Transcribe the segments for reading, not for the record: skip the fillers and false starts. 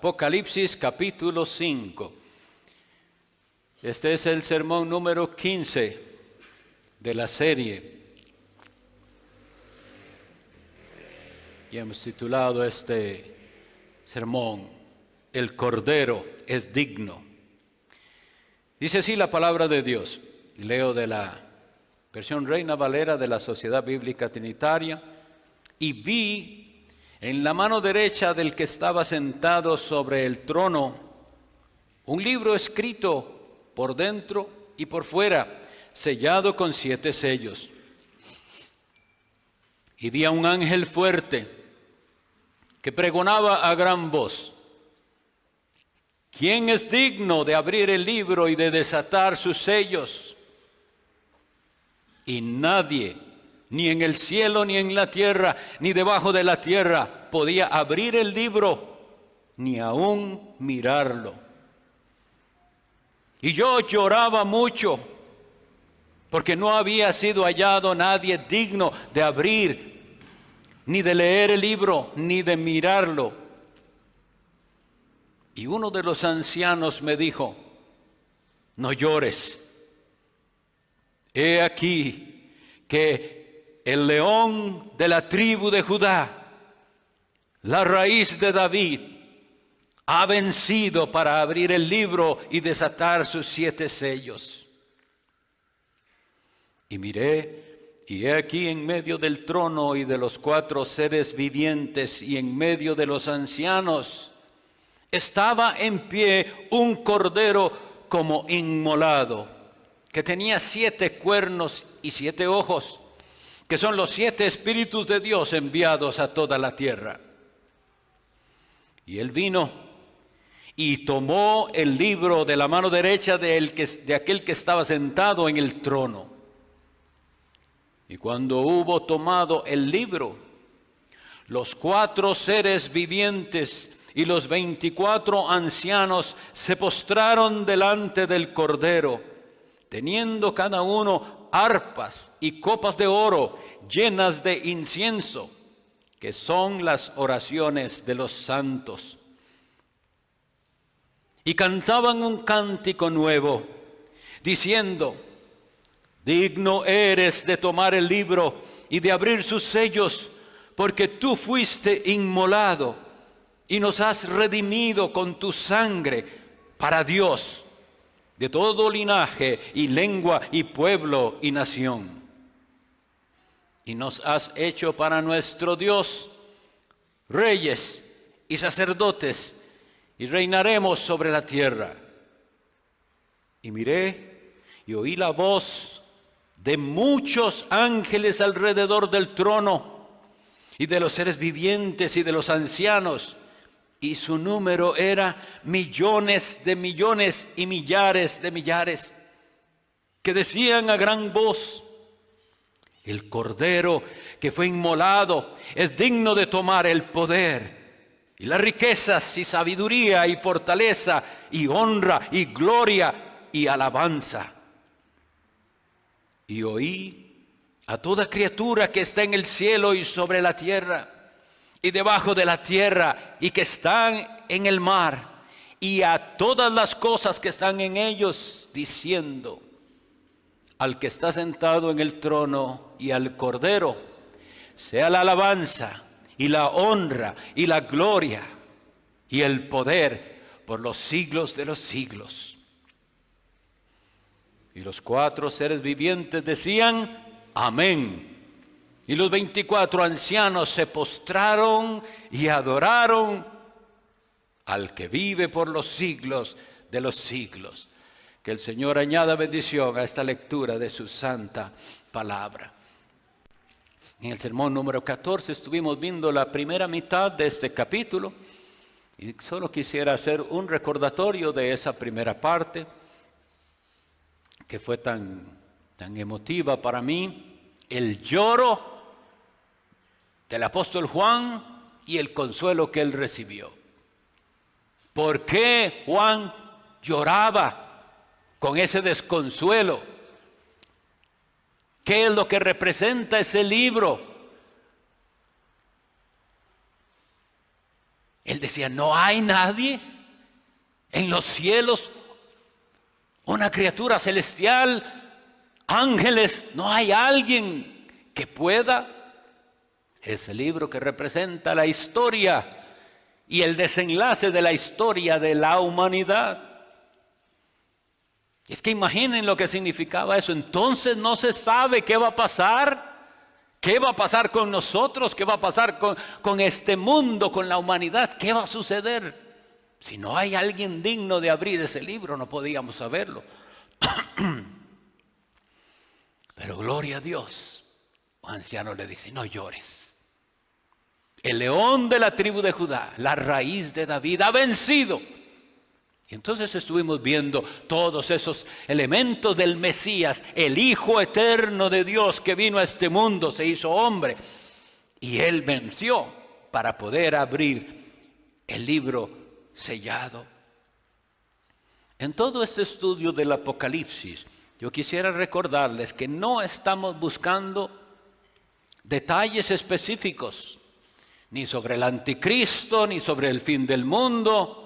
Apocalipsis capítulo 5. Este es el sermón número 15 de la serie. Y hemos titulado este sermón, El Cordero es digno. Dice así la palabra de Dios. Leo de la versión Reina Valera de la Sociedad Bíblica Trinitaria. Y vi en la mano derecha del que estaba sentado sobre el trono un libro escrito por dentro y por fuera, sellado con 7 sellos. Y vi a un ángel fuerte que pregonaba a gran voz: ¿quién es digno de abrir el libro y de desatar sus sellos? Y nadie, ni en el cielo, ni en la tierra, ni debajo de la tierra, podía abrir el libro, ni aún mirarlo. Y yo lloraba mucho, porque no había sido hallado nadie digno de abrir, ni de leer el libro, ni de mirarlo. Y uno de los ancianos me dijo: no llores. He aquí que el león de la tribu de Judá, la raíz de David, ha vencido para abrir el libro y desatar sus 7 sellos. Y miré, y he aquí en medio del trono y de los 4 seres vivientes y en medio de los ancianos, estaba en pie un cordero como inmolado, que tenía 7 cuernos y 7 ojos, que son los 7 espíritus de Dios enviados a toda la tierra. Y él vino y tomó el libro de la mano derecha de aquel que estaba sentado en el trono. Y cuando hubo tomado el libro, los 4 seres vivientes y los 24 ancianos se postraron delante del Cordero, teniendo cada uno arpas y copas de oro llenas de incienso, que son las oraciones de los santos. Y cantaban un cántico nuevo, diciendo: digno eres de tomar el libro y de abrir sus sellos, porque tú fuiste inmolado y nos has redimido con tu sangre para Dios, de todo linaje y lengua y pueblo y nación. Y nos has hecho para nuestro Dios reyes y sacerdotes, y reinaremos sobre la tierra. Y miré y oí la voz de muchos ángeles alrededor del trono, y de los seres vivientes y de los ancianos, y su número era millones de millones y millares de millares, que decían a gran voz: el Cordero que fue inmolado es digno de tomar el poder y las riquezas y sabiduría y fortaleza y honra y gloria y alabanza. Y oí a toda criatura que está en el cielo y sobre la tierra y debajo de la tierra y que están en el mar, y a todas las cosas que están en ellos, diciendo: al que está sentado en el trono y al Cordero sea la alabanza y la honra y la gloria y el poder por los siglos de los siglos. Y los 4 seres vivientes decían: amén. Y los 24 ancianos se postraron y adoraron al que vive por los siglos de los siglos. Que el Señor añada bendición a esta lectura de su santa palabra. En el sermón número 14 estuvimos viendo la primera mitad de este capítulo, y solo quisiera hacer un recordatorio de esa primera parte que fue tan emotiva para mí: el lloro del apóstol Juan y el consuelo que él recibió. ¿Por qué Juan lloraba con ese desconsuelo? ¿Qué es lo que representa ese libro? Él decía, no hay nadie en los cielos, una criatura celestial, ángeles, no hay alguien que pueda. Ese libro que representa la historia y el desenlace de la historia de la humanidad. Es que imaginen lo que significaba eso. Entonces no se sabe qué va a pasar. ¿Qué va a pasar con nosotros? ¿Qué va a pasar con este mundo, con la humanidad? ¿Qué va a suceder? Si no hay alguien digno de abrir ese libro, no podíamos saberlo. Pero gloria a Dios. Un anciano le dice, no llores. El león de la tribu de Judá, la raíz de David, ha vencido. Y entonces estuvimos viendo todos esos elementos del Mesías, el Hijo eterno de Dios que vino a este mundo, se hizo hombre. Y Él venció para poder abrir el libro sellado. En todo este estudio del Apocalipsis, yo quisiera recordarles que no estamos buscando detalles específicos, ni sobre el anticristo, ni sobre el fin del mundo.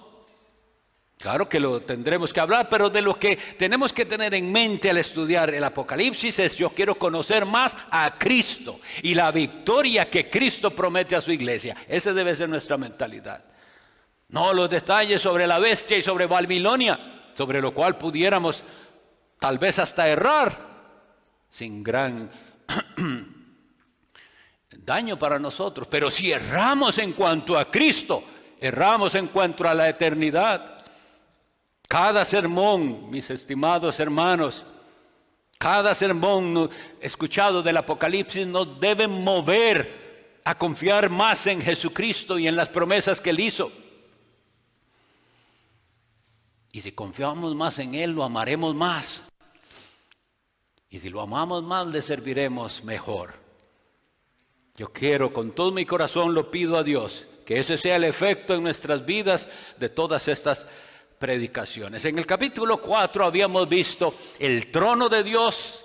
Claro que lo tendremos que hablar, pero de lo que tenemos que tener en mente al estudiar el Apocalipsis es: yo quiero conocer más a Cristo y la victoria que Cristo promete a su iglesia. Esa debe ser nuestra mentalidad. No los detalles sobre la bestia y sobre Babilonia, sobre lo cual pudiéramos tal vez hasta errar sin gran daño para nosotros. Pero si erramos en cuanto a Cristo, erramos en cuanto a la eternidad. Cada sermón, mis estimados hermanos, cada sermón escuchado del Apocalipsis nos debe mover a confiar más en Jesucristo y en las promesas que Él hizo. Y si confiamos más en Él, lo amaremos más. Y si lo amamos más, le serviremos mejor. Yo quiero, con todo mi corazón, lo pido a Dios, que ese sea el efecto en nuestras vidas de todas estas predicaciones. En el capítulo 4 habíamos visto el trono de Dios,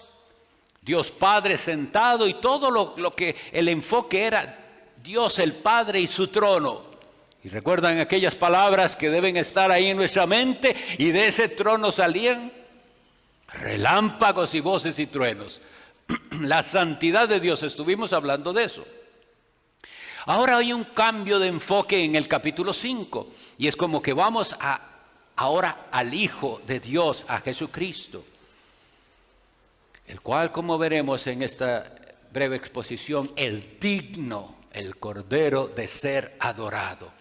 Dios Padre sentado, y todo lo que el enfoque era Dios el Padre y su trono. Y recuerdan aquellas palabras que deben estar ahí en nuestra mente, y de ese trono salían relámpagos y voces y truenos. La santidad de Dios, estuvimos hablando de eso. Ahora hay un cambio de enfoque en el capítulo 5, y es como que vamos ahora al Hijo de Dios, a Jesucristo, el cual, como veremos en esta breve exposición, el digno, el Cordero de ser adorado.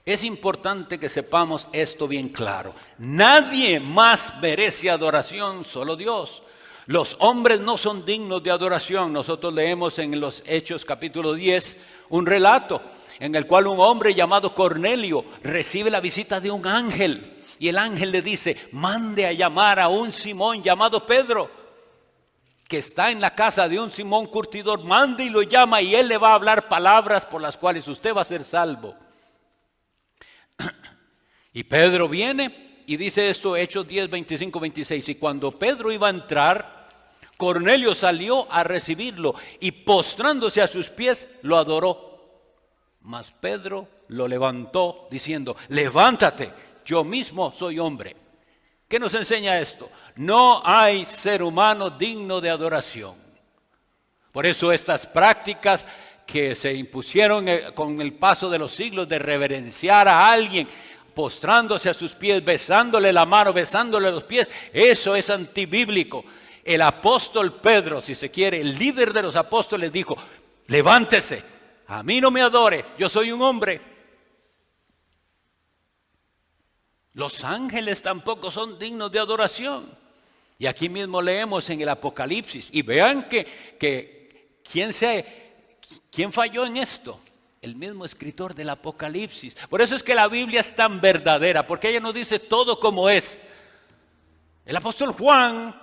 Es importante que sepamos esto bien claro. Nadie más merece adoración, solo Dios. Los hombres no son dignos de adoración. Nosotros leemos en los Hechos capítulo 10 un relato en el cual un hombre llamado Cornelio recibe la visita de un ángel. Y el ángel le dice: mande a llamar a un Simón llamado Pedro, que está en la casa de un Simón curtidor. Mande y lo llama, y él le va a hablar palabras por las cuales usted va a ser salvo. Y Pedro viene y dice esto, Hechos 10, 25, 26. Y cuando Pedro iba a entrar, Cornelio salió a recibirlo y postrándose a sus pies lo adoró. Mas Pedro lo levantó diciendo: levántate, yo mismo soy hombre. ¿Qué nos enseña esto? No hay ser humano digno de adoración. Por eso estas prácticas que se impusieron con el paso de los siglos de reverenciar a alguien, postrándose a sus pies, besándole la mano, besándole los pies, eso es antibíblico. El apóstol Pedro, si se quiere, el líder de los apóstoles, dijo: levántese, a mí no me adore, yo soy un hombre. Los ángeles tampoco son dignos de adoración. Y aquí mismo leemos en el Apocalipsis, y vean que ¿quién falló en esto? El mismo escritor del Apocalipsis. Por eso es que la Biblia es tan verdadera, porque ella nos dice todo como es. El apóstol Juan,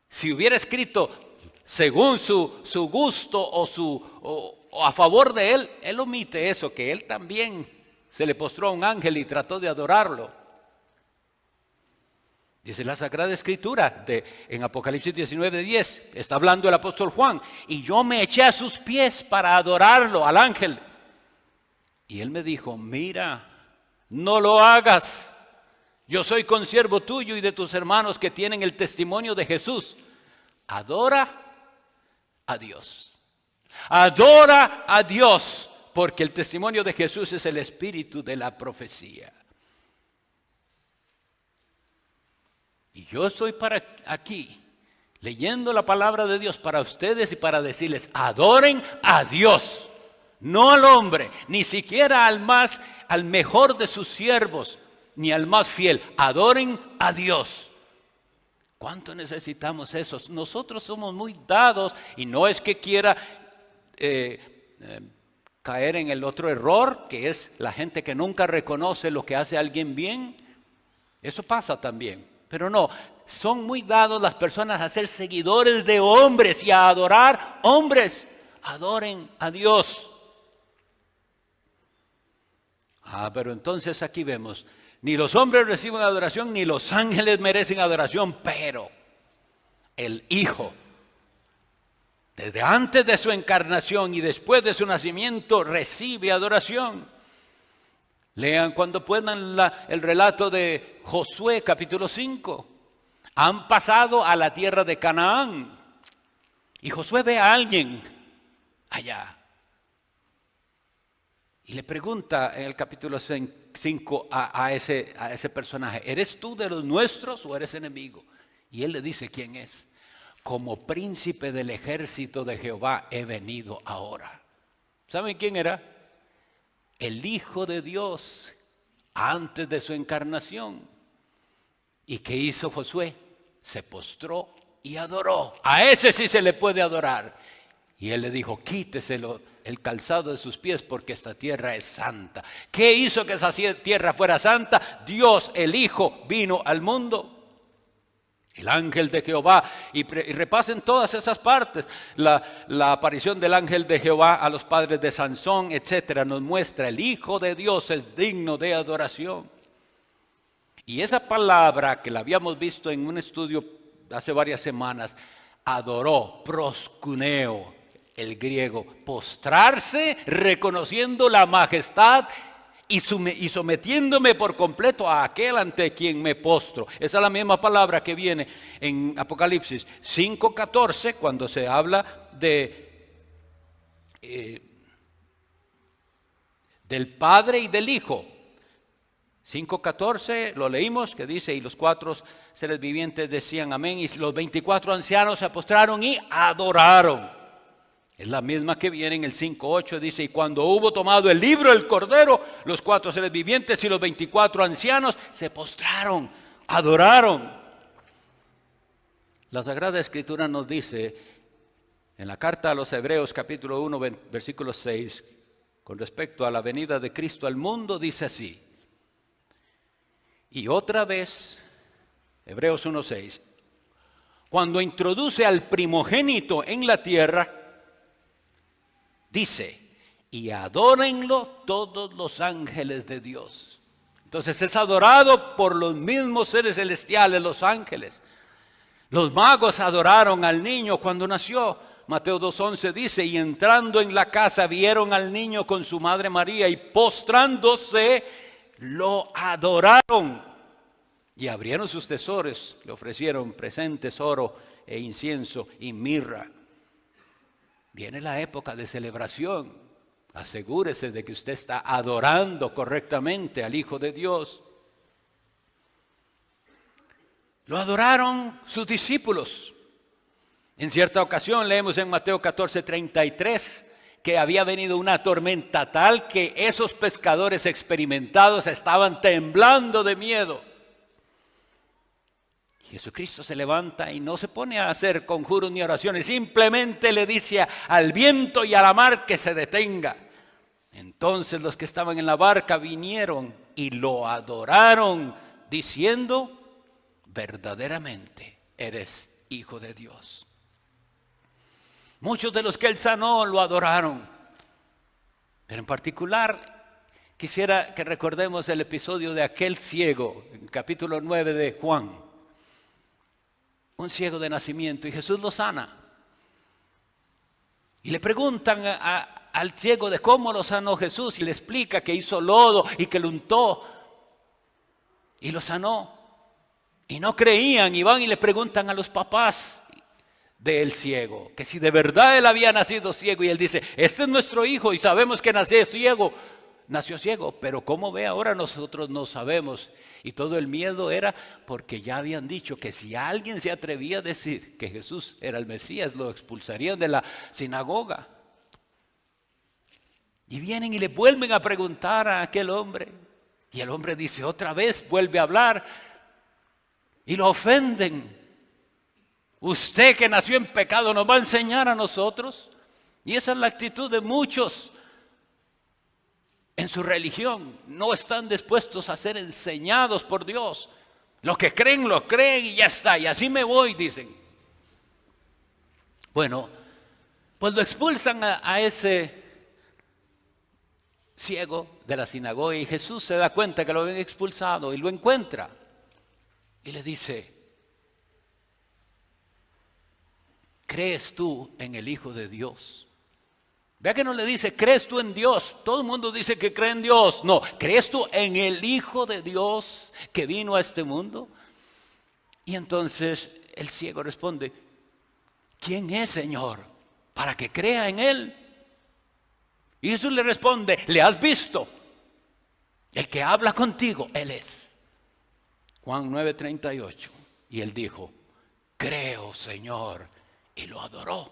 si hubiera escrito según su gusto o a favor de él, él omite eso, que él también se le postró a un ángel y trató de adorarlo. Dice la Sagrada Escritura en Apocalipsis 19:10, está hablando el apóstol Juan: y yo me eché a sus pies para adorarlo, al ángel. Y él me dijo, mira, no lo hagas. Yo soy consiervo tuyo y de tus hermanos que tienen el testimonio de Jesús. Adora a Dios. Adora a Dios, porque el testimonio de Jesús es el espíritu de la profecía. Y yo estoy aquí, leyendo la palabra de Dios para ustedes y para decirles, adoren a Dios, no al hombre, ni siquiera al mejor de sus siervos, ni al más fiel. Adoren a Dios. ¿Cuánto necesitamos eso? Nosotros somos muy dados, y no es que quiera caer en el otro error, que es la gente que nunca reconoce lo que hace alguien bien. Eso pasa también. Pero no, son muy dados las personas a ser seguidores de hombres y a adorar hombres. Adoren a Dios. Pero entonces aquí vemos, ni los hombres reciben adoración, ni los ángeles merecen adoración, pero el Hijo, desde antes de su encarnación y después de su nacimiento, recibe adoración. Lean cuando puedan el relato de Josué, capítulo 5. Han pasado a la tierra de Canaán. Y Josué ve a alguien allá. Y le pregunta en el capítulo 5 a ese personaje, ¿eres tú de los nuestros o eres enemigo? Y él le dice quién es. Como príncipe del ejército de Jehová he venido ahora. ¿Saben quién era? El Hijo de Dios antes de su encarnación. ¿Y qué hizo Josué? Se postró y adoró. A ese sí se le puede adorar. Y él le dijo, quítese el calzado de sus pies porque esta tierra es santa. ¿Qué hizo que esa tierra fuera santa? Dios, el Hijo, vino al mundo. El ángel de Jehová, y repasen todas esas partes, la aparición del ángel de Jehová a los padres de Sansón, etcétera, nos muestra el Hijo de Dios es digno de adoración. Y esa palabra que la habíamos visto en un estudio hace varias semanas, adoró, proskuneo, el griego, postrarse, reconociendo la majestad y sometiéndome por completo a aquel ante quien me postro. Esa es la misma palabra que viene en Apocalipsis 5:14 cuando se habla del Padre y del Hijo. 5:14 lo leímos, que dice, y los 4 seres vivientes decían amén, y los 24 ancianos se postraron y adoraron. Es la misma que viene en el 5:8, dice, y cuando hubo tomado el libro del Cordero, los 4 seres vivientes y los 24 ancianos se postraron, adoraron. La Sagrada Escritura nos dice, en la carta a los Hebreos, capítulo 1, versículo 6, con respecto a la venida de Cristo al mundo, dice así, y otra vez, Hebreos 1:6, cuando introduce al primogénito en la tierra, dice, y adórenlo todos los ángeles de Dios. Entonces es adorado por los mismos seres celestiales, los ángeles. Los magos adoraron al niño cuando nació. Mateo 2:11 dice, y entrando en la casa vieron al niño con su madre María y postrándose lo adoraron. Y abrieron sus tesoros, le ofrecieron presentes, oro e incienso y mirra. Viene la época de celebración. Asegúrese de que usted está adorando correctamente al Hijo de Dios. Lo adoraron sus discípulos. En cierta ocasión leemos en Mateo 14:33 que había venido una tormenta tal que esos pescadores experimentados estaban temblando de miedo. Jesucristo se levanta y no se pone a hacer conjuros ni oraciones, simplemente le dice al viento y a la mar que se detenga. Entonces los que estaban en la barca vinieron y lo adoraron, diciendo, verdaderamente eres Hijo de Dios. Muchos de los que él sanó lo adoraron, pero en particular quisiera que recordemos el episodio de aquel ciego, en el capítulo 9 de Juan. Un ciego de nacimiento, y Jesús lo sana. Y le preguntan al ciego de cómo lo sanó Jesús y le explica que hizo lodo y que lo untó y lo sanó. Y no creían y van y le preguntan a los papás del ciego que si de verdad él había nacido ciego, y él dice: este es nuestro hijo y sabemos que nació ciego, pero cómo ve ahora nosotros no sabemos. Y todo el miedo era porque ya habían dicho que si alguien se atrevía a decir que Jesús era el Mesías, lo expulsarían de la sinagoga. Y vienen y le vuelven a preguntar a aquel hombre, y el hombre dice otra vez, vuelve a hablar, y lo ofenden. Usted que nació en pecado nos va a enseñar a nosotros. Y esa es la actitud de muchos en su religión. No están dispuestos a ser enseñados por Dios. Lo que creen, lo creen y ya está. Y así me voy, dicen. Bueno, pues lo expulsan a ese ciego de la sinagoga, y Jesús se da cuenta que lo habían expulsado y lo encuentra. Y le dice: ¿crees tú en el Hijo de Dios? Vea que no le dice: ¿crees tú en Dios? Todo el mundo dice que cree en Dios. No, ¿crees tú en el Hijo de Dios que vino a este mundo? Y entonces el ciego responde: ¿quién es, Señor, para que crea en Él? Y Jesús le responde: ¿le has visto? El que habla contigo, Él es. Juan 9:38. Y él dijo: creo, Señor. Y lo adoró.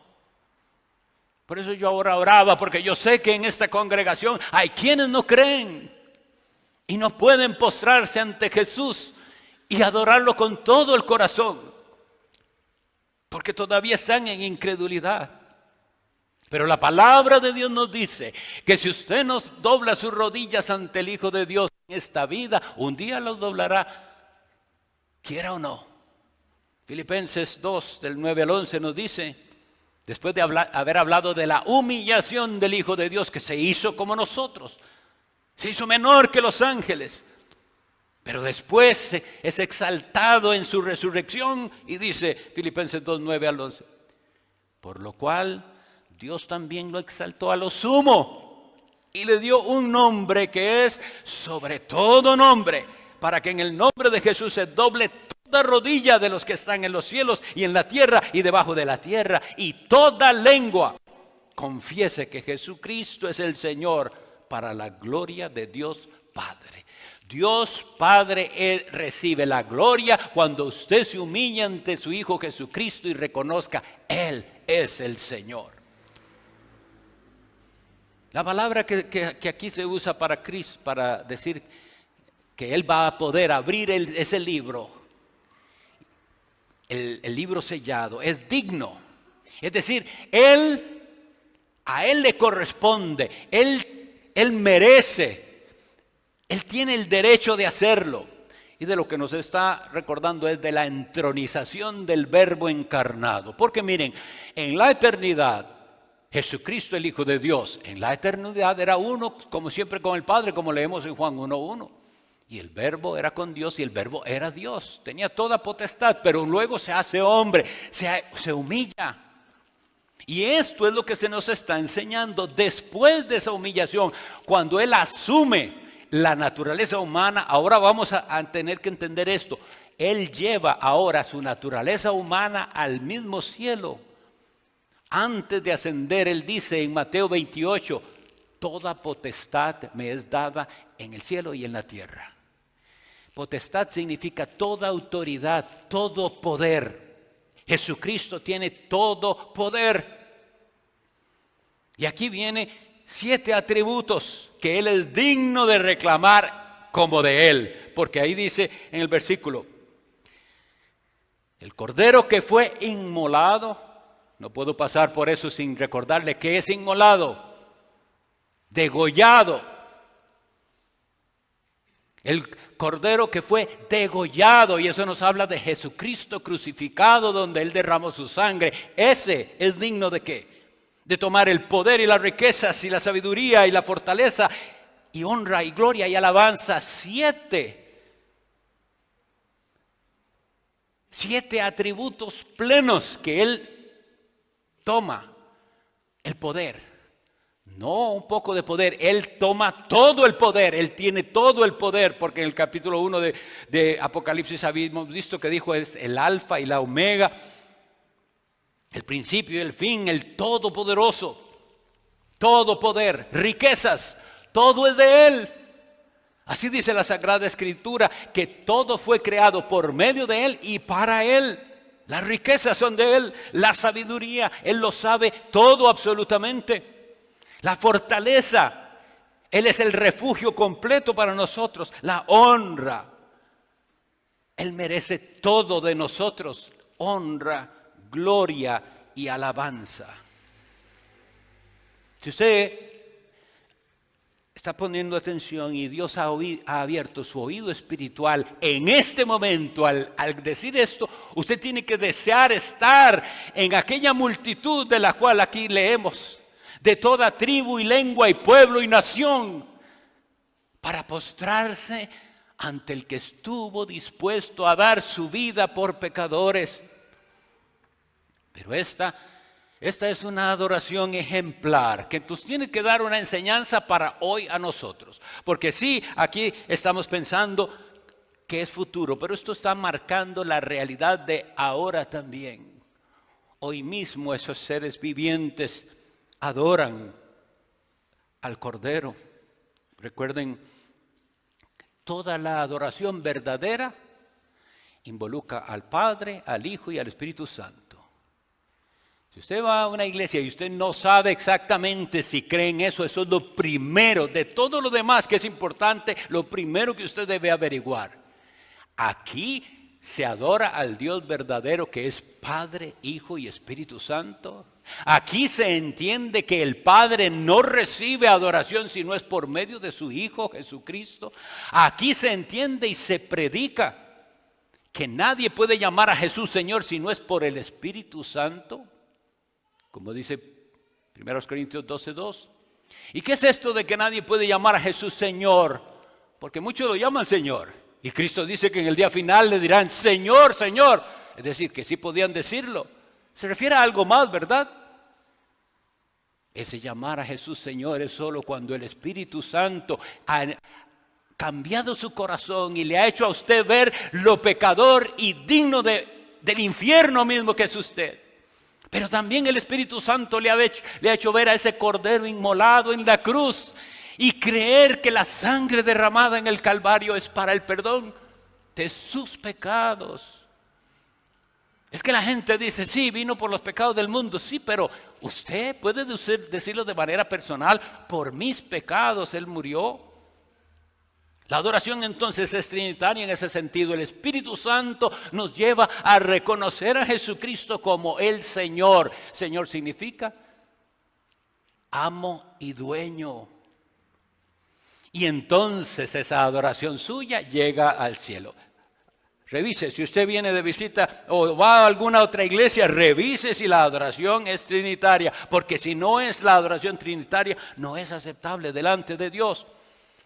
Por eso yo ahora oraba, porque yo sé que en esta congregación hay quienes no creen y no pueden postrarse ante Jesús y adorarlo con todo el corazón, porque todavía están en incredulidad. Pero la palabra de Dios nos dice que si usted nos dobla sus rodillas ante el Hijo de Dios en esta vida, un día los doblará, quiera o no. Filipenses 2, del 9 al 11 nos dice, después de haber hablado de la humillación del Hijo de Dios, que se hizo como nosotros, se hizo menor que los ángeles, pero después es exaltado en su resurrección, y dice Filipenses 2, 9 al 11, por lo cual Dios también lo exaltó a lo sumo y le dio un nombre que es sobre todo nombre, para que en el nombre de Jesús se doble toda rodilla de los que están en los cielos y en la tierra y debajo de la tierra, y toda lengua confiese que Jesucristo es el Señor, para la gloria de Dios Padre. Dios Padre recibe la gloria cuando usted se humilla ante su Hijo Jesucristo y reconozca: Él es el Señor. La palabra que aquí se usa para Cristo, para decir que Él va a poder abrir ese libro, el libro sellado, es digno. Es decir, a Él le corresponde, Él merece, Él tiene el derecho de hacerlo. Y de lo que nos está recordando es de la entronización del Verbo encarnado. Porque miren, en la eternidad, Jesucristo, el Hijo de Dios, en la eternidad era uno, como siempre, con el Padre, como leemos en Juan 1:1. Y el Verbo era con Dios y el Verbo era Dios. Tenía toda potestad, pero luego se hace hombre, se humilla. Y esto es lo que se nos está enseñando después de esa humillación, cuando Él asume la naturaleza humana. Ahora vamos a tener que entender esto. Él lleva ahora su naturaleza humana al mismo cielo. Antes de ascender, Él dice en Mateo 28, toda potestad me es dada en el cielo y en la tierra. Potestad significa toda autoridad, todo poder. Jesucristo tiene todo poder. Y aquí viene 7 atributos que Él es digno de reclamar como de Él. Porque ahí dice en el versículo, el cordero que fue inmolado, no puedo pasar por eso sin recordarle que es inmolado, degollado. El cordero que fue degollado, y eso nos habla de Jesucristo crucificado, donde Él derramó su sangre. Ese es digno de ¿qué? De tomar el poder y las riquezas y la sabiduría y la fortaleza y honra y gloria y alabanza. 7 atributos plenos que Él toma el poder, No un poco de poder, Él toma todo el poder, Él tiene todo el poder, porque en el capítulo 1 de Apocalipsis habíamos visto que dijo es el alfa y la omega, el principio y el fin, el todopoderoso, todo poder, riquezas, todo es de Él. Así dice la Sagrada Escritura, que todo fue creado por medio de Él y para Él. Las riquezas son de Él, la sabiduría, Él lo sabe todo absolutamente. La fortaleza, Él es el refugio completo para nosotros. La honra, Él merece todo de nosotros. Honra, gloria y alabanza. Si usted está poniendo atención y Dios ha abierto su oído espiritual en este momento, al decir esto, usted tiene que desear estar en aquella multitud de la cual aquí leemos, de toda tribu y lengua y pueblo y nación, para postrarse ante el que estuvo dispuesto a dar su vida por pecadores. Pero esta es una adoración ejemplar que nos tiene que dar una enseñanza para hoy a nosotros. Porque sí, aquí estamos pensando que es futuro, pero esto está marcando la realidad de ahora también. Hoy mismo esos seres vivientes adoran al Cordero. Recuerden, toda la adoración verdadera involucra al Padre, al Hijo y al Espíritu Santo. Si usted va a una iglesia y usted no sabe exactamente si cree en eso, eso es lo primero de todo lo demás que es importante, lo primero que usted debe averiguar. Aquí se adora al Dios verdadero que es Padre, Hijo y Espíritu Santo. Aquí se entiende que el Padre no recibe adoración si no es por medio de su Hijo Jesucristo. Aquí se entiende y se predica que nadie puede llamar a Jesús Señor si no es por el Espíritu Santo. Como dice 1 Corintios 12:2. ¿Y qué es esto de que nadie puede llamar a Jesús Señor? Porque muchos lo llaman Señor. Y Cristo dice que en el día final le dirán Señor, Señor. Es decir, que sí podían decirlo. Se refiere a algo más, ¿verdad? Ese llamar a Jesús Señor es solo cuando el Espíritu Santo ha cambiado su corazón y le ha hecho a usted ver lo pecador y digno del infierno mismo que es usted. Pero también el Espíritu Santo le ha hecho ver a ese Cordero inmolado en la cruz y creer que la sangre derramada en el Calvario es para el perdón de sus pecados. Es que la gente dice, sí, vino por los pecados del mundo, sí, pero usted puede decirlo de manera personal, por mis pecados Él murió. La adoración entonces es trinitaria en ese sentido. El Espíritu Santo nos lleva a reconocer a Jesucristo como el Señor. Señor significa amo y dueño. Y entonces esa adoración suya llega al cielo. Revise, si usted viene de visita o va a alguna otra iglesia, revise si la adoración es trinitaria. Porque si no es la adoración trinitaria, no es aceptable delante de Dios.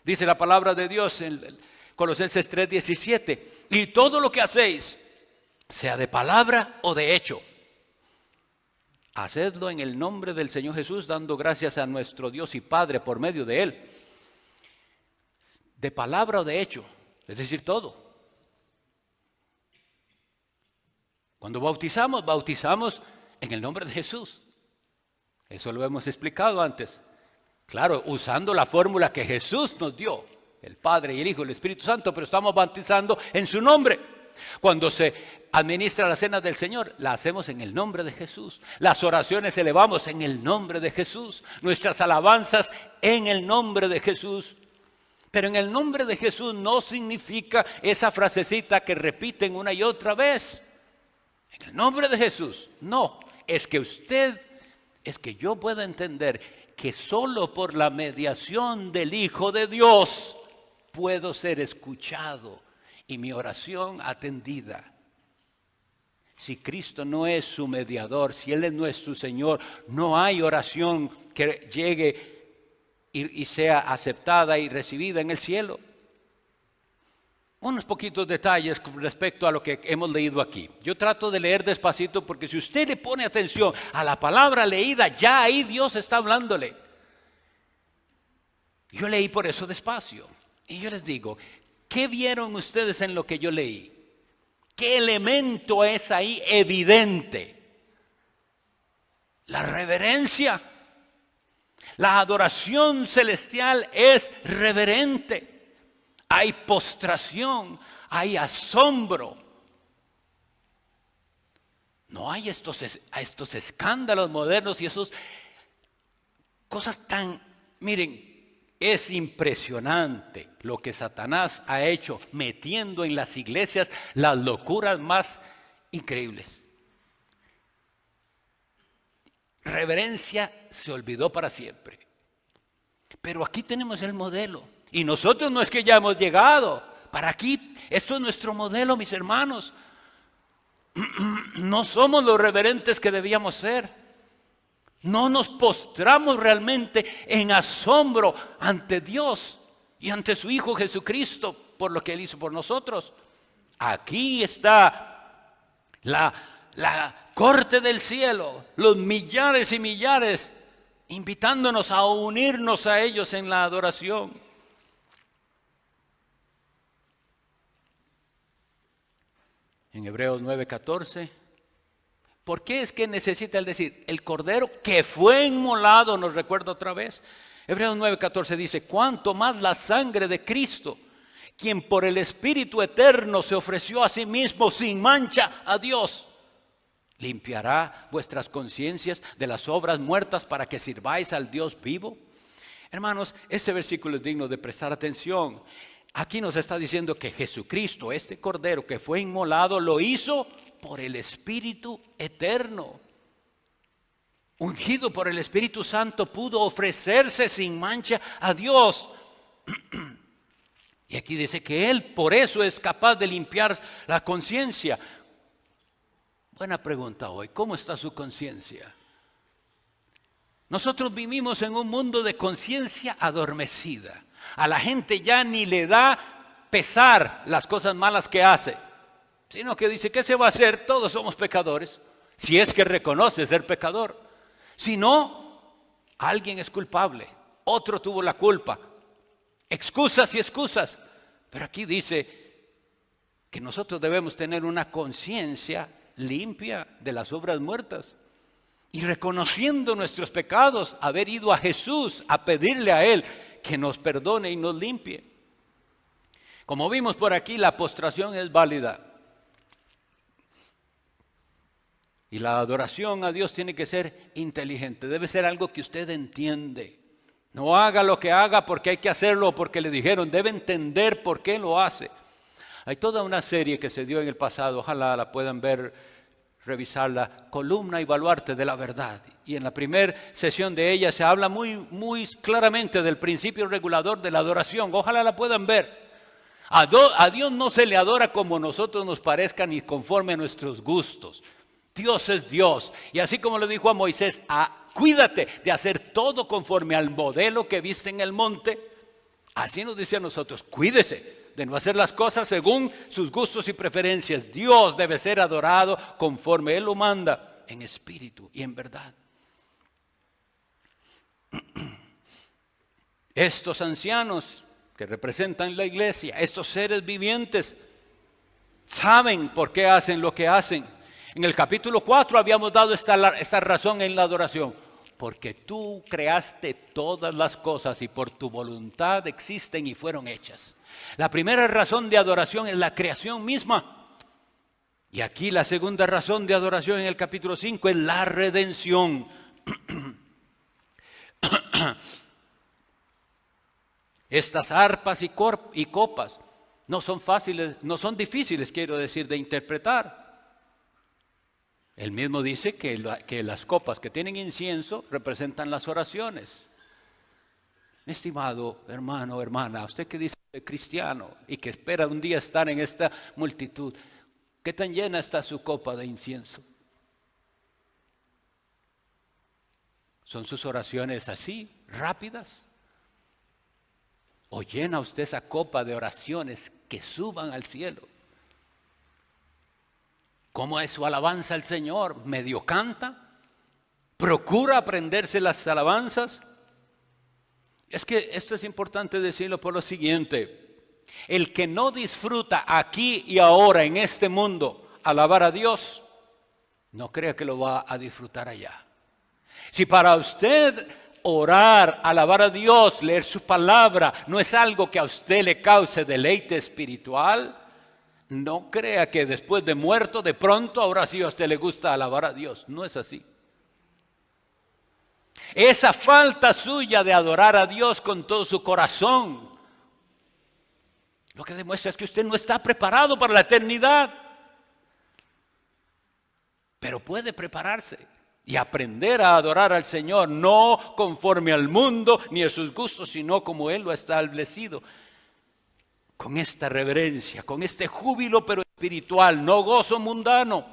Dice la palabra de Dios en Colosenses 3:17, y todo lo que hacéis, sea de palabra o de hecho, hacedlo en el nombre del Señor Jesús, dando gracias a nuestro Dios y Padre por medio de Él. De palabra o de hecho, es decir, todo. Cuando bautizamos en el nombre de Jesús. Eso lo hemos explicado antes. Claro, usando la fórmula que Jesús nos dio, el Padre y el Hijo y el Espíritu Santo, pero estamos bautizando en su nombre. Cuando se administra la cena del Señor, la hacemos en el nombre de Jesús. Las oraciones elevamos en el nombre de Jesús. Nuestras alabanzas en el nombre de Jesús. Pero en el nombre de Jesús no significa esa frasecita que repiten una y otra vez. En el nombre de Jesús, no. Es que yo puedo entender que solo por la mediación del Hijo de Dios puedo ser escuchado y mi oración atendida. Si Cristo no es su mediador, si Él no es su Señor, no hay oración que llegue y sea aceptada y recibida en el cielo. Unos poquitos detalles con respecto a lo que hemos leído aquí. Yo trato de leer despacito porque si usted le pone atención a la palabra leída, ya ahí Dios está hablándole. Yo leí por eso despacio. Y yo les digo, ¿qué vieron ustedes en lo que yo leí? ¿Qué elemento es ahí evidente? La reverencia. La adoración celestial es reverente. Hay postración, hay asombro. No hay estos escándalos modernos y esas cosas tan... Miren, es impresionante lo que Satanás ha hecho metiendo en las iglesias las locuras más increíbles. Reverencia se olvidó para siempre. Pero aquí tenemos el modelo. Y nosotros no es que ya hemos llegado. Para aquí, esto es nuestro modelo, mis hermanos. No somos los reverentes que debíamos ser. No nos postramos realmente en asombro ante Dios y ante su Hijo Jesucristo por lo que Él hizo por nosotros. Aquí está la corte del cielo, los millares y millares, invitándonos a unirnos a ellos en la adoración. En Hebreos 9:14, ¿por qué es que necesita el decir? El cordero que fue inmolado, nos recuerda otra vez. Hebreos 9:14 dice, cuánto más la sangre de Cristo, quien por el Espíritu eterno se ofreció a sí mismo sin mancha a Dios, limpiará vuestras conciencias de las obras muertas para que sirváis al Dios vivo. Hermanos, este versículo es digno de prestar atención. Aquí nos está diciendo que Jesucristo, este cordero que fue inmolado, lo hizo por el Espíritu eterno. Ungido por el Espíritu Santo, pudo ofrecerse sin mancha a Dios. Y aquí dice que Él por eso es capaz de limpiar la conciencia. Buena pregunta hoy, ¿cómo está su conciencia? Nosotros vivimos en un mundo de conciencia adormecida. A la gente ya ni le da pesar las cosas malas que hace, sino que dice, ¿qué se va a hacer? Todos somos pecadores, si es que reconoce ser pecador. Si no, alguien es culpable, otro tuvo la culpa. Excusas y excusas. Pero aquí dice que nosotros debemos tener una conciencia limpia de las obras muertas. Y reconociendo nuestros pecados, haber ido a Jesús a pedirle a Él que nos perdone y nos limpie. Como vimos por aquí, la postración es válida. Y la adoración a Dios tiene que ser inteligente, debe ser algo que usted entiende. No haga lo que haga porque hay que hacerlo o porque le dijeron, debe entender por qué lo hace. Hay toda una serie que se dio en el pasado, ojalá la puedan ver, revisarla, Columna y Baluarte de la Verdad. Y en la primera sesión de ella se habla muy claramente del principio regulador de la adoración, ojalá la puedan ver. A Dios no se le adora como nosotros nos parezca ni conforme a nuestros gustos. Dios es Dios. Y así como le dijo a Moisés, cuídate de hacer todo conforme al modelo que viste en el monte. Así nos dice a nosotros, cuídese de no hacer las cosas según sus gustos y preferencias. Dios debe ser adorado conforme Él lo manda, en espíritu y en verdad. Estos ancianos que representan la iglesia, estos seres vivientes, saben por qué hacen lo que hacen. En el capítulo 4 habíamos dado esta razón en la adoración. Porque tú creaste todas las cosas y por tu voluntad existen y fueron hechas. La primera razón de adoración es la creación misma. Y aquí la segunda razón de adoración en el capítulo 5 es la redención. Estas arpas y copas no son fáciles, no son difíciles, quiero decir, de interpretar. Él mismo dice que las copas que tienen incienso representan las oraciones. Estimado hermano, hermana, usted que dice cristiano y que espera un día estar en esta multitud, ¿qué tan llena está su copa de incienso? ¿Son sus oraciones así, rápidas? ¿O llena usted esa copa de oraciones que suban al cielo? ¿Cómo es su alabanza al Señor? ¿Medio canta? ¿Procura aprenderse las alabanzas? Es que esto es importante decirlo por lo siguiente. El que no disfruta aquí y ahora en este mundo alabar a Dios, no crea que lo va a disfrutar allá. Si para usted orar, alabar a Dios, leer su palabra, no es algo que a usted le cause deleite espiritual, no crea que después de muerto, de pronto, ahora sí a usted le gusta alabar a Dios. No es así. Esa falta suya de adorar a Dios con todo su corazón, lo que demuestra es que usted no está preparado para la eternidad. Pero puede prepararse y aprender a adorar al Señor, no conforme al mundo ni a sus gustos, sino como Él lo ha establecido. Con esta reverencia, con este júbilo pero espiritual, no gozo mundano.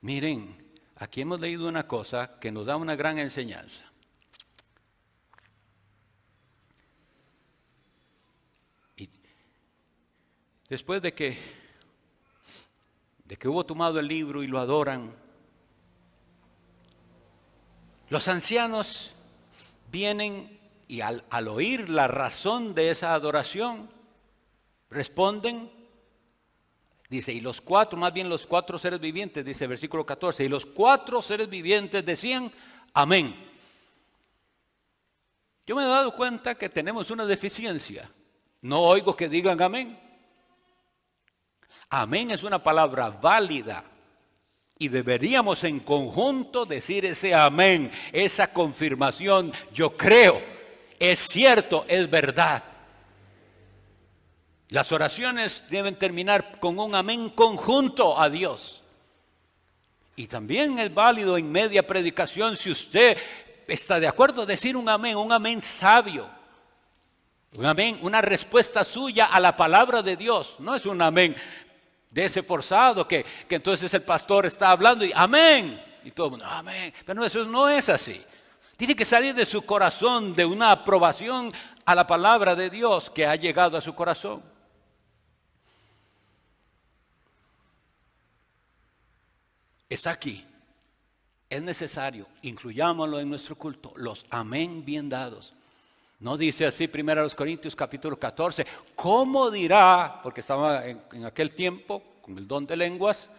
Miren, aquí hemos leído una cosa que nos da una gran enseñanza. Y después de que hubo tomado el libro y lo adoran, los ancianos vienen y al oír la razón de esa adoración, responden, dice, y los cuatro seres vivientes, dice versículo 14, y los 4 seres vivientes decían, amén. Yo me he dado cuenta que tenemos una deficiencia, no oigo que digan amén. Amén es una palabra válida y deberíamos en conjunto decir ese amén, esa confirmación, yo creo, es cierto, es verdad. Las oraciones deben terminar con un amén conjunto a Dios. Y también es válido en media predicación si usted está de acuerdo decir un amén sabio. Un amén, una respuesta suya a la palabra de Dios. No es un amén de ese forzado que entonces el pastor está hablando y amén. Y todo el mundo, amén. Pero eso no es así. Tiene que salir de su corazón, de una aprobación a la palabra de Dios que ha llegado a su corazón. Está aquí. Es necesario, incluyámoslo en nuestro culto, los amén bien dados. No dice así 1 Corintios capítulo 14, ¿cómo dirá? Porque estaba en aquel tiempo con el don de lenguas,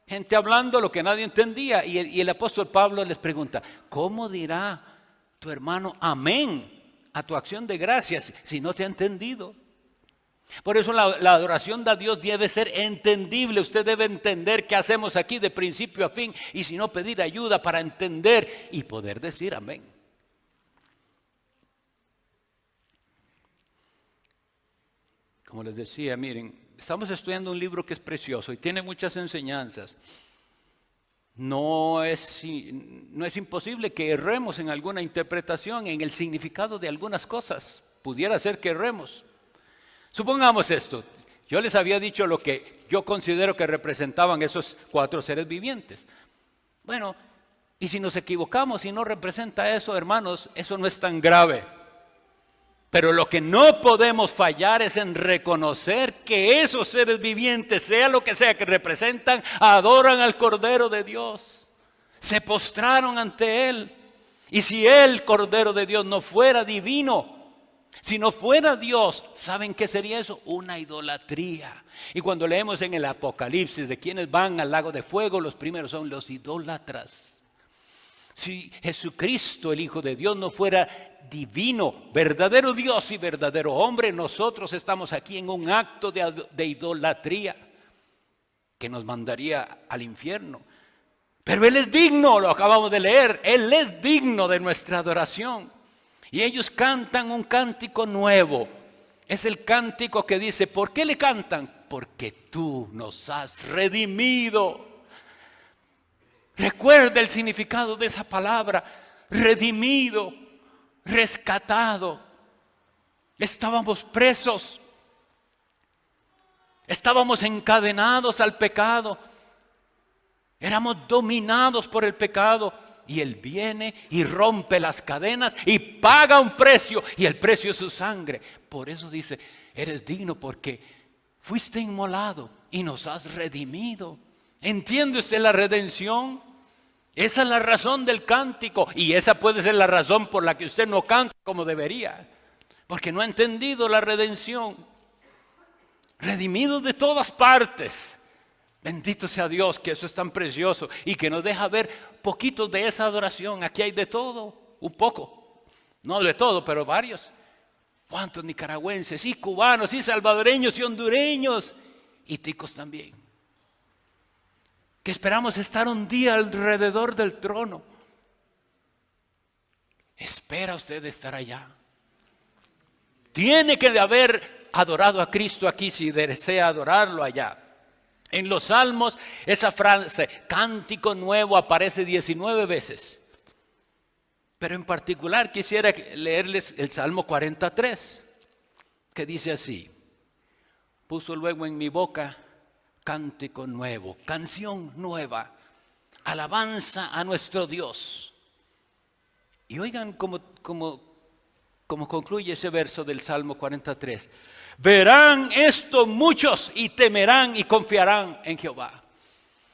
gente hablando lo que nadie entendía. Y el apóstol Pablo les pregunta, ¿cómo dirá tu hermano amén a tu acción de gracias si no te ha entendido? Por eso la adoración a Dios debe ser entendible. Usted debe entender qué hacemos aquí de principio a fin y si no pedir ayuda para entender y poder decir amén. Como les decía, miren, estamos estudiando un libro que es precioso y tiene muchas enseñanzas. No es imposible que erremos en alguna interpretación, en el significado de algunas cosas. Pudiera ser que erremos. Supongamos esto. Yo les había dicho lo que yo considero que representaban esos 4 seres vivientes. Bueno, y si nos equivocamos y no representa eso, hermanos, eso no es tan grave. Pero lo que no podemos fallar es en reconocer que esos seres vivientes, sea lo que sea que representan, adoran al Cordero de Dios. Se postraron ante Él. Y si el Cordero de Dios no fuera divino, si no fuera Dios, ¿saben qué sería eso? Una idolatría. Y cuando leemos en el Apocalipsis de quienes van al lago de fuego, los primeros son los idólatras. Si Jesucristo, el Hijo de Dios, no fuera divino, verdadero Dios y verdadero hombre, nosotros estamos aquí en un acto de idolatría que nos mandaría al infierno. Pero Él es digno, lo acabamos de leer, Él es digno de nuestra adoración. Y ellos cantan un cántico nuevo. Es el cántico que dice, ¿por qué le cantan? Porque tú nos has redimido. Recuerda el significado de esa palabra, redimido, rescatado. Estábamos presos, estábamos encadenados al pecado, éramos dominados por el pecado y Él viene y rompe las cadenas y paga un precio y el precio es su sangre. Por eso dice, eres digno porque fuiste inmolado y nos has redimido. ¿Entiende usted la redención? Esa es la razón del cántico, y esa puede ser la razón por la que usted no canta como debería, porque no ha entendido la redención. Redimidos de todas partes. Bendito sea Dios, que eso es tan precioso y que nos deja ver poquitos de esa adoración. Aquí hay de todo, un poco, no de todo, pero varios. ¿Cuántos nicaragüenses y cubanos y salvadoreños y hondureños y ticos también? Que esperamos estar un día alrededor del trono. ¿Espera usted estar allá? Tiene que haber adorado a Cristo aquí si desea adorarlo allá. En los Salmos esa frase, cántico nuevo, aparece 19 veces. Pero en particular quisiera leerles el Salmo 43, que dice así: puso luego en mi boca cántico nuevo, canción nueva, alabanza a nuestro Dios. Y oigan cómo concluye ese verso del Salmo 43. Verán esto muchos y temerán y confiarán en Jehová.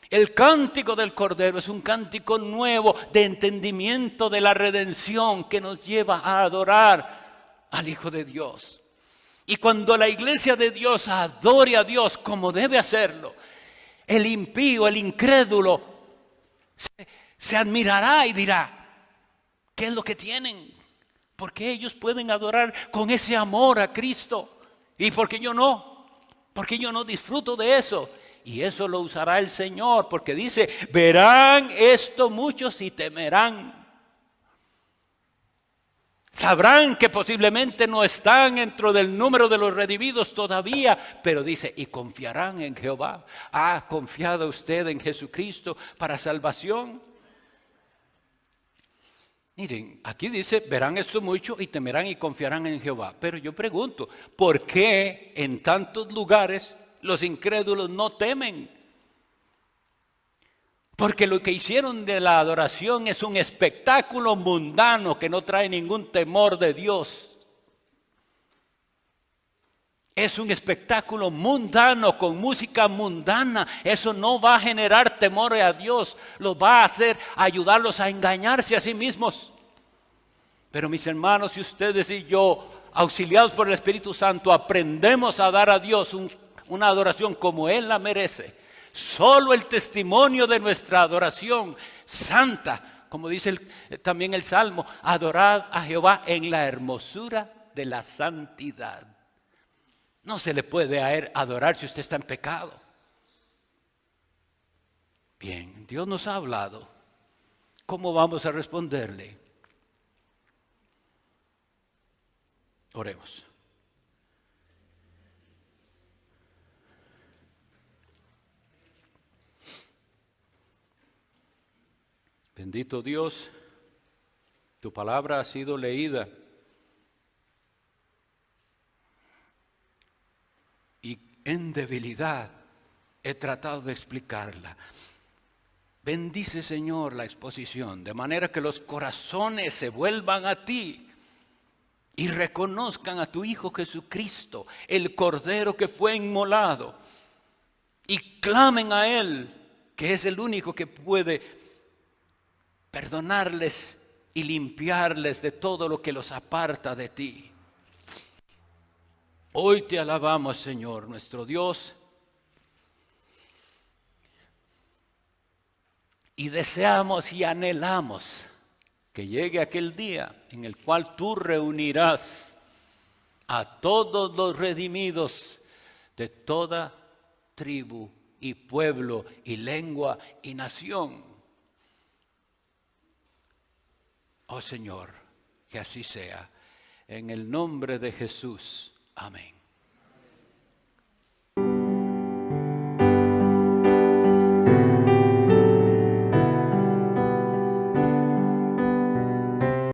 El cántico del Cordero es un cántico nuevo de entendimiento de la redención que nos lleva a adorar al Hijo de Dios. Y cuando la iglesia de Dios adore a Dios como debe hacerlo, el impío, el incrédulo, se admirará y dirá: ¿qué es lo que tienen? ¿Por qué ellos pueden adorar con ese amor a Cristo? ¿Y por qué yo no? ¿Por qué yo no disfruto de eso? Y eso lo usará el Señor, porque dice: verán esto muchos y temerán. Sabrán que posiblemente no están dentro del número de los redimidos todavía, pero dice: y confiarán en Jehová. ¿Ha confiado usted en Jesucristo para salvación? Miren, aquí dice: verán esto mucho y temerán y confiarán en Jehová. Pero yo pregunto, ¿por qué en tantos lugares los incrédulos no temen? Porque lo que hicieron de la adoración es un espectáculo mundano que no trae ningún temor de Dios. Es un espectáculo mundano con música mundana. Eso no va a generar temor a Dios. Lo va a hacer ayudarlos a engañarse a sí mismos. Pero mis hermanos, si ustedes y yo, auxiliados por el Espíritu Santo, aprendemos a dar a Dios una adoración como Él la merece, solo el testimonio de nuestra adoración santa, como dice también el Salmo: adorad a Jehová en la hermosura de la santidad. No se le puede a Él adorar si usted está en pecado. Bien, Dios nos ha hablado. ¿Cómo vamos a responderle? Oremos. Bendito Dios, tu palabra ha sido leída y en debilidad he tratado de explicarla. Bendice, Señor, la exposición, de manera que los corazones se vuelvan a ti y reconozcan a tu Hijo Jesucristo, el Cordero que fue inmolado, y clamen a Él, que es el único que puede perdonarles y limpiarles de todo lo que los aparta de ti. Hoy te alabamos, Señor, nuestro Dios, y deseamos y anhelamos que llegue aquel día en el cual tú reunirás a todos los redimidos de toda tribu y pueblo y lengua y nación. Oh Señor, que así sea. En el nombre de Jesús. Amén.